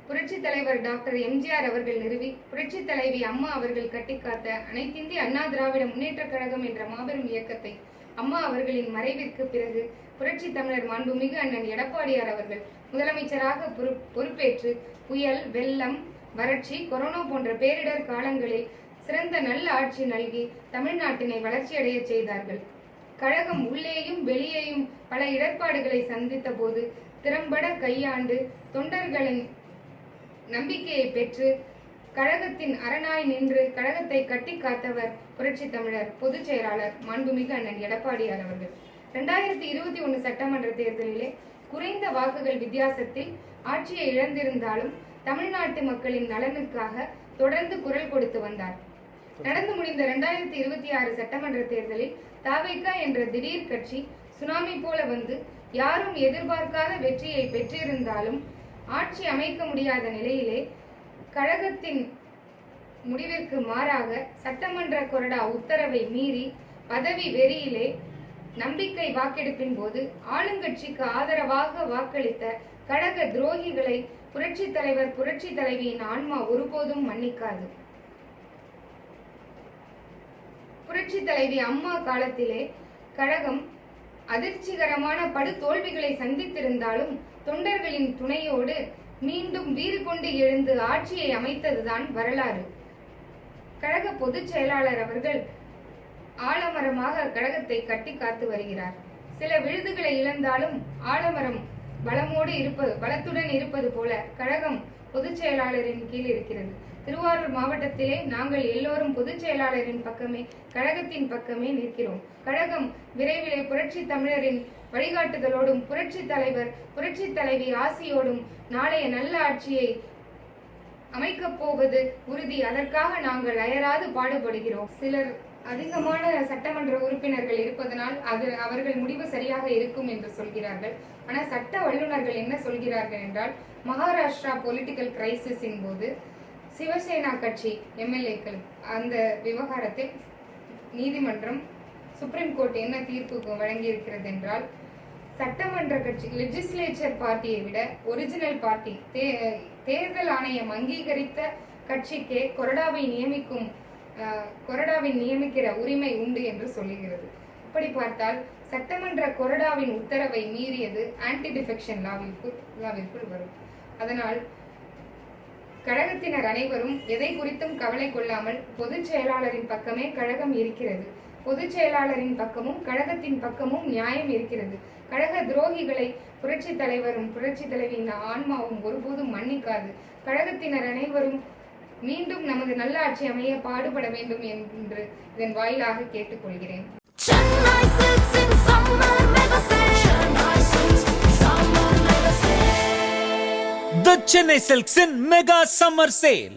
புரட்சி தலைவர் டாக்டர் எம்ஜிஆர் அவர்கள் நிறுவி புரட்சி தலைவி அம்மா அவர்கள் கட்டிக்காத்த அனைத்திந்திய அண்ணா திராவிட முன்னேற்றக் கழகம் என்ற மாபெரும் இயக்கத்தை அம்மா அவர்களின் மறைவிற்கு பிறகு புரட்சி தமிழர் மாண்புமிகு அண்ணன் எடப்பாடியார் அவர்கள் முதலமைச்சராக பொறுப்பேற்று புயல், வெள்ளம், வறட்சி, கொரோனா போன்ற பேரிடர் காலங்களில் சிறந்த நல்ல ஆட்சி நல்கி தமிழ்நாட்டினை வளர்ச்சியடைய செய்தார்கள். கழகம் உள்ளேயும் வெளியேயும் பல இடர்பாடுகளை சந்தித்த போது திறம்பட கையாண்டு தொண்டர்களின் நம்பிக்கையை பெற்று கழகத்தின் அரணாய் நின்று கழகத்தை கட்டி காத்தவர் புரட்சி தமிழர் பொதுச் செயலாளர் மாண்புமிகு அண்ணன் எடப்பாடியார் அவர்கள். 2021 சட்டமன்ற தேர்தலிலே குறைந்த வாக்குகள் வித்தியாசத்தில் ஆட்சியை இழந்திருந்தாலும் தமிழ்நாட்டு மக்களின் நலனுக்காக தொடர்ந்து குரல் கொடுத்து வந்தார். நடந்து முடிந்த 2026 சட்டமன்ற தேர்தலில் தாவேகா என்ற திடீர் கட்சி சுனாமி போல வந்து யாரும் எதிர்பார்க்காத வெற்றியை பெற்றிருந்தாலும் ஆட்சி அமைக்க முடியாத நிலையிலே கழகத்தின் முடிவிற்கு மாறாக சட்டமன்ற கொறடா உத்தரவை மீறி பதவி வெறியிலே நம்பிக்கை வாக்கெடுப்பின் போது ஆளுங்கட்சிக்கு ஆதரவாக வாக்களித்த கழக துரோகிகளை புரட்சி தலைவர் புரட்சி தலைவியின் ஆன்மா ஒருபோதும் மன்னிக்காது. புரட்சி தலைவி அம்மா காலத்திலே கழகம் அதிர்ச்சிகரமான படு தோல்விகளை சந்தித்திருந்தாலும் தொண்டர்களின் துணையோடு மீண்டும் வீறு கொண்டு எழுந்து ஆட்சியை அமைத்ததுதான் வரலாறு. கழக பொதுச் செயலாளர் அவர்கள் ஆலமரமாக கழகத்தை கட்டி காத்து வருகிறார். சில விழுதுகளை இழந்தாலும் ஆலமரம் பலத்துடன் இருப்பது போல கழகம் பொதுச் செயலாளரின் கீழ் இருக்கிறது. திருவாரூர் மாவட்டத்திலே நாங்கள் எல்லோரும் பொதுச் செயலாளரின் பக்கமே கழகத்தின் பக்கமே நிற்கிறோம். கழகம் விரைவிலே புரட்சி தமிழரின் வழிகாட்டுதலோடும் புரட்சி தலைவர் புரட்சி தலைவி ஆசியோடும் நாளைய நல்ல ஆட்சியை அமைக்கப் போவது உறுதி. அதற்காக நாங்கள் அயராது பாடுபடுகிறோம். சிலர் அதிகமான சட்டமன்ற உறுப்பினர்கள் இருப்பதனால் அவர்கள் முடிவு சரியாக இருக்கும் என்று சொல்கிறார்கள். ஆனால் சட்ட வல்லுநர்கள் என்ன சொல்கிறார்கள் என்றால், மகாராஷ்டிரா பொலிட்டிக்கல் கிரைசிஸின் போது சிவசேனா கட்சி எம்எல்ஏக்கள் அந்த விவகாரத்தில் நீதிமன்றம் சுப்ரீம் கோர்ட் என்ன தீர்ப்பு வழங்கியிருக்கிறது என்றால், சட்டமன்ற கட்சி லெஜிஸ்லேச்சர் பார்ட்டியை விட ஒரிஜினல் பார்ட்டி தேர்தல் ஆணையம் அங்கீகரித்த கட்சிக்கே கொறடாவின் நியமிக்கிற உரிமை உண்டு என்று சொல்லுகிறது. இப்படி பார்த்தால் சட்டமன்ற கொறடாவின் உத்தரவை மீறியது ஆன்டி டிஃபெக்ஷன் லாவிற்குள் வரும். அதனால் கழகத்தினர் அனைவரும் எதை குறித்தும் கவலை கொள்ளாமல் பொதுச் செயலாளரின் பக்கமே கழகம் இருக்கிறது. பொதுச் செயலாளரின் பக்கமும் கழகத்தின் பக்கமும் நியாயம் இருக்கிறது. கழக துரோகிகளை புரட்சி தலைவரும் புரட்சி தலைவியின் ஆன்மாவும் ஒருபோதும் மன்னிக்காது. கழகத்தினர் அனைவரும் மீண்டும் நமது நல்ல ஆட்சி அமைய பாடுபட வேண்டும் என்று இதன் வாயிலாக கேட்டுக்கொள்கிறேன். The Chennai Silks in Mega Summer Sale.